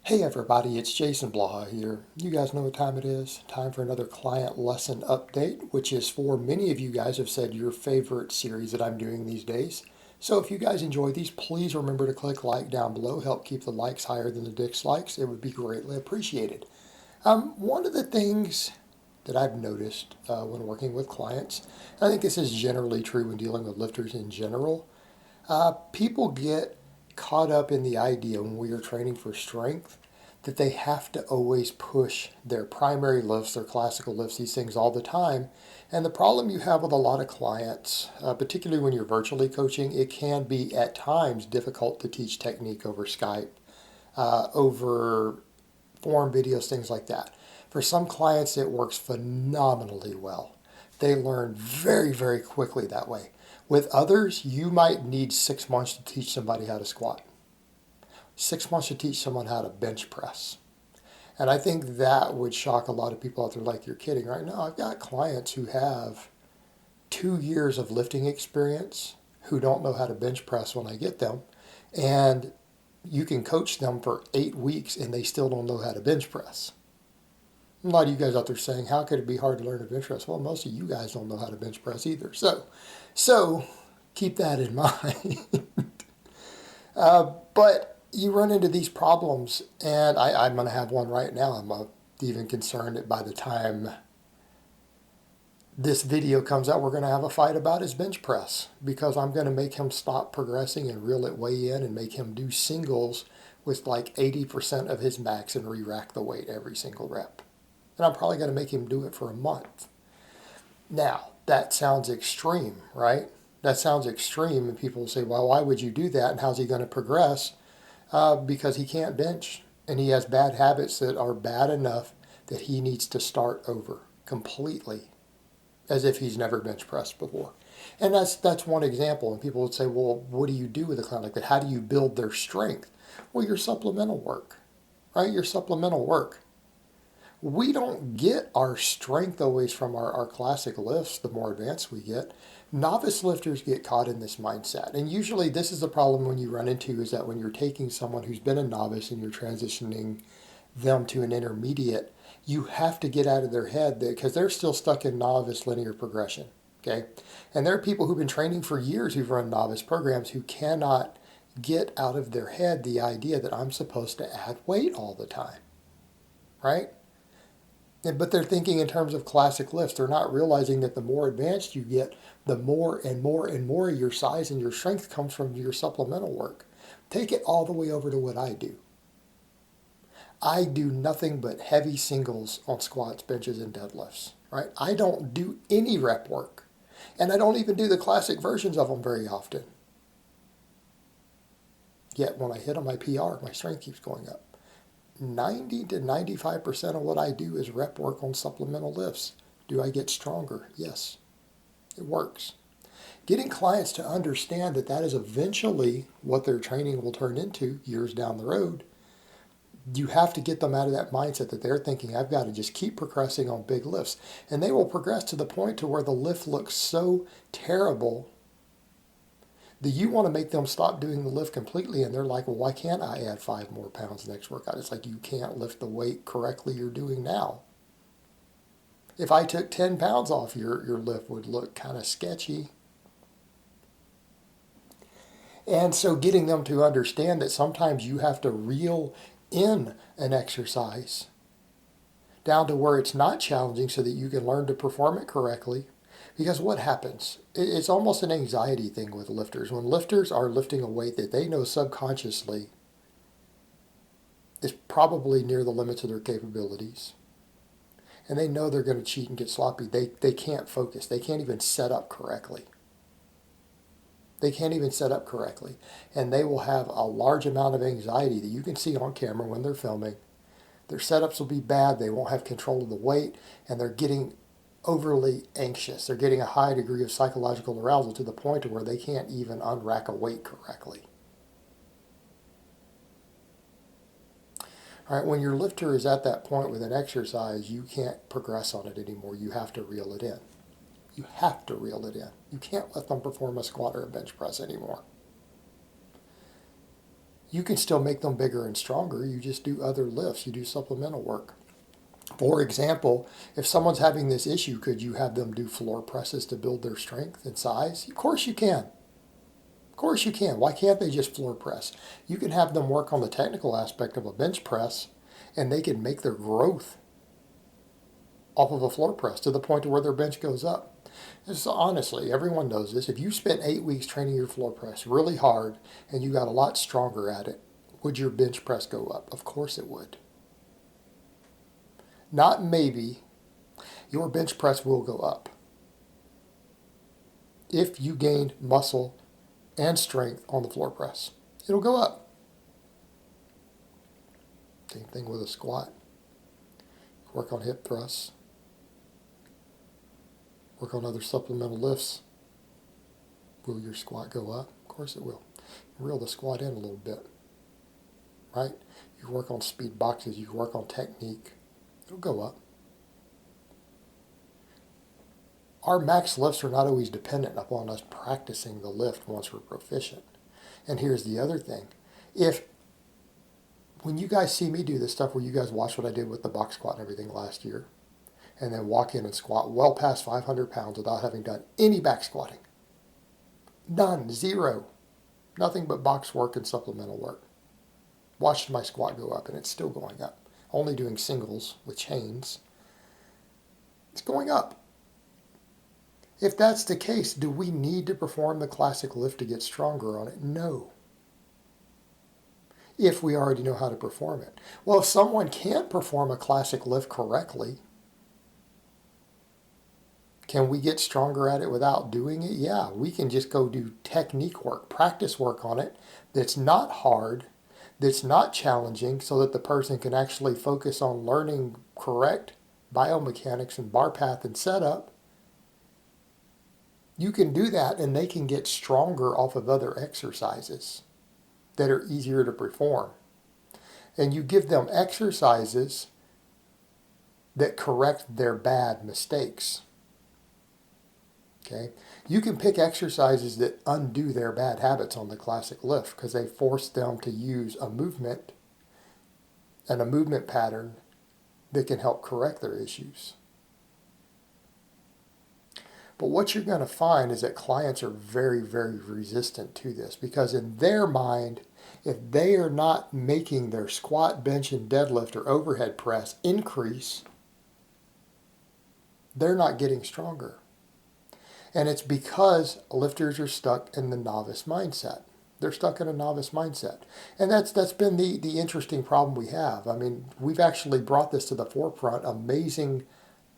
Hey everybody, it's Jason Blaha here. You guys know what time it is. Time for another client lesson update, which is for many of you guys have said your favorite series that I'm doing these days. So if you guys enjoy these, please remember to click like down below. Help keep the likes higher than the dislikes. It would be greatly appreciated. One of the things that I've noticed when working with clients, and I think this is generally true when dealing with lifters in general, people get caught up in the idea when we are training for strength that they have to always push their primary lifts, their classical lifts, these things all the time. And the problem you have with a lot of clients, particularly when you're virtually coaching, it can be at times difficult to teach technique over Skype, over form videos, things like that. For some clients, it works phenomenally well. They learn very, very quickly that way. With others, you might need 6 months to teach somebody how to squat, 6 months to teach someone how to bench press. And I think that would shock a lot of people out there like, you're kidding, right? No, I've got clients who have 2 years of lifting experience who don't know how to bench press when I get them. And you can coach them for 8 weeks and they still don't know how to bench press. A lot of you guys out there saying, how could it be hard to learn to bench press? Well, most of you guys don't know how to bench press either. So keep that in mind. But you run into these problems, and I'm going to have one right now. I'm even concerned that by the time this video comes out, we're going to have a fight about his bench press because I'm going to make him stop progressing and reel it way in and make him do singles with like 80% of his max and re-rack the weight every single rep. And I'm probably going to make him do it for a month. Now, that sounds extreme, right? That sounds extreme, and people will say, well, why would you do that, and how's he going to progress? Because he can't bench, and he has bad habits that are bad enough that he needs to start over completely, as if he's never bench pressed before. And that's one example. And people would say, well, what do you do with a client like that? How do you build their strength? Well, your supplemental work, right? Your supplemental work. We don't get our strength always from our classic lifts the more advanced we get. Novice lifters get caught in this mindset. And usually this is the problem when you run into is that when you're taking someone who's been a novice and you're transitioning them to an intermediate, you have to get out of their head because they're still stuck in novice linear progression. Okay. And there are people who've been training for years who've run novice programs who cannot get out of their head the idea that I'm supposed to add weight all the time. Right? But they're thinking in terms of classic lifts. They're not realizing that the more advanced you get, the more and more and more your size and your strength comes from your supplemental work. Take it all the way over to what I do. I do nothing but heavy singles on squats, benches, and deadlifts. Right? I don't do any rep work. And I don't even do the classic versions of them very often. Yet when I hit on my PR, my strength keeps going up. 90 to 95% of what I do is rep work on supplemental lifts. Do I get stronger? Yes, it works. Getting clients to understand that that is eventually what their training will turn into years down the road, you have to get them out of that mindset that they're thinking, I've got to just keep progressing on big lifts. And they will progress to the point to where the lift looks so terrible that you want to make them stop doing the lift completely, and they're like, well, why can't I add 5 more pounds next workout? It's like, you can't lift the weight correctly you're doing now. If I took 10 pounds off, your lift would look kind of sketchy. And so getting them to understand that sometimes you have to reel in an exercise down to where it's not challenging so that you can learn to perform it correctly. Because what happens? It's almost an anxiety thing with lifters. When lifters are lifting a weight that they know subconsciously is probably near the limits of their capabilities, and they know they're going to cheat and get sloppy, they can't focus. They can't even set up correctly. They can't even set up correctly. And they will have a large amount of anxiety that you can see on camera when they're filming. Their setups will be bad. They won't have control of the weight, and they're getting overly anxious. They're getting a high degree of psychological arousal to the point where they can't even unrack a weight correctly. All right, when your lifter is at that point with an exercise, you can't progress on it anymore. You have to reel it in. You have to reel it in. You can't let them perform a squat or a bench press anymore. You can still make them bigger and stronger. You just do other lifts. You do supplemental work. For example, if someone's having this issue, could you have them do floor presses to build their strength and size? Of course you can. Of course you can. Why can't they just floor press? You can have them work on the technical aspect of a bench press, and they can make their growth off of a floor press to the point to where their bench goes up. This is, honestly, everyone knows this. If you spent 8 weeks training your floor press really hard and you got a lot stronger at it, would your bench press go up? Of course it would. Not maybe. Your bench press will go up if you gained muscle and strength on the floor press. It'll go up. Same thing with a squat. Work on hip thrusts. Work on other supplemental lifts. Will your squat go up? Of course it will. Reel the squat in a little bit, right? You work on speed boxes. You work on technique. It'll go up. Our max lifts are not always dependent upon us practicing the lift once we're proficient. And here's the other thing. When you guys see me do this stuff where you guys watch what I did with the box squat and everything last year, and then walk in and squat well past 500 pounds without having done any back squatting. None, zero. Nothing but box work and supplemental work. Watched my squat go up, and it's still going up. Only doing singles with chains. It's going up. If that's the case, do we need to perform the classic lift to get stronger on it? No. If we already know how to perform it. Well, if someone can't perform a classic lift correctly, can we get stronger at it without doing it? Yeah, we can just go do technique work, practice work on it that's not hard, that's not challenging, so that the person can actually focus on learning correct biomechanics and bar path and setup. You can do that and they can get stronger off of other exercises that are easier to perform. And you give them exercises that correct their bad mistakes. Okay? You can pick exercises that undo their bad habits on the classic lift because they force them to use a movement and a movement pattern that can help correct their issues. But what you're going to find is that clients are very, very resistant to this because in their mind, if they are not making their squat, bench, and deadlift or overhead press increase, they're not getting stronger. And it's because lifters are stuck in the novice mindset. They're stuck in a novice mindset. And that's been the interesting problem we have. I mean, we've actually brought this to the forefront. Amazing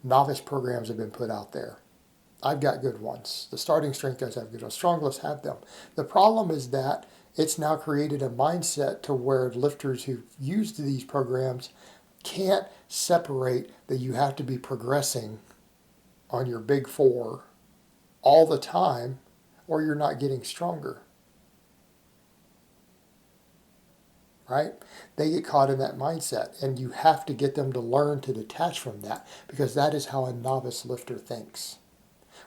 novice programs have been put out there. I've got good ones. The starting strength guys have good ones. Strong lifts have them. The problem is that it's now created a mindset to where lifters who've used these programs can't separate that you have to be progressing on your big four all the time or you're not getting stronger. Right? They get caught in that mindset and you have to get them to learn to detach from that because that is how a novice lifter thinks.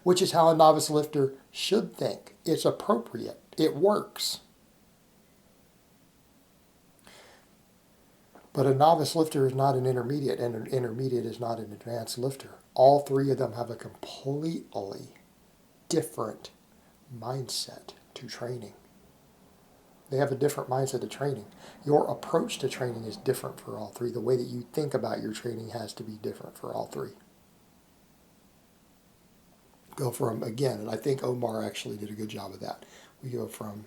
Which is how a novice lifter should think. It's appropriate. It works. But a novice lifter is not an intermediate, and an intermediate is not an advanced lifter. All three of them have a completely different mindset to training. They have a different mindset to training. Your approach to training is different for all three. The way that you think about your training has to be different for all three. Go from, again, and I think Omar actually did a good job of that. We go from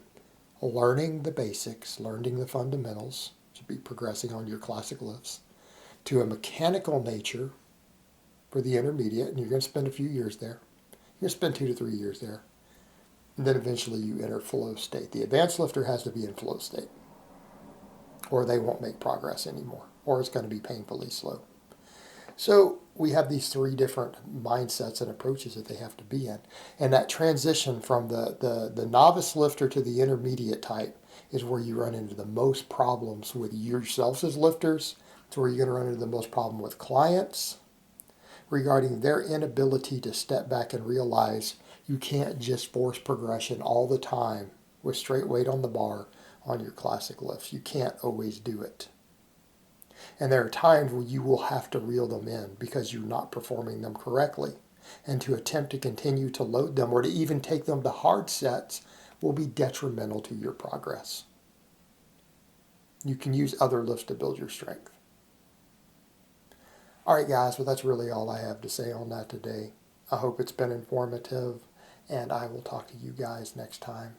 learning the basics, learning the fundamentals, to be progressing on your classic lifts, to a mechanical nature for the intermediate, and you're going to spend a few years there. You're going to spend 2 to 3 years there. And then eventually you enter flow state. The advanced lifter has to be in flow state, or they won't make progress anymore, or it's going to be painfully slow. So we have these three different mindsets and approaches that they have to be in. And that transition from the novice lifter to the intermediate type is where you run into the most problems with yourselves as lifters. It's where you're going to run into the most problem with clients regarding their inability to step back and realize you can't just force progression all the time with straight weight on the bar on your classic lifts. You can't always do it. And there are times where you will have to reel them in because you're not performing them correctly. And to attempt to continue to load them or to even take them to hard sets will be detrimental to your progress. You can use other lifts to build your strength. All right, guys, well, that's really all I have to say on that today. I hope it's been informative, and I will talk to you guys next time.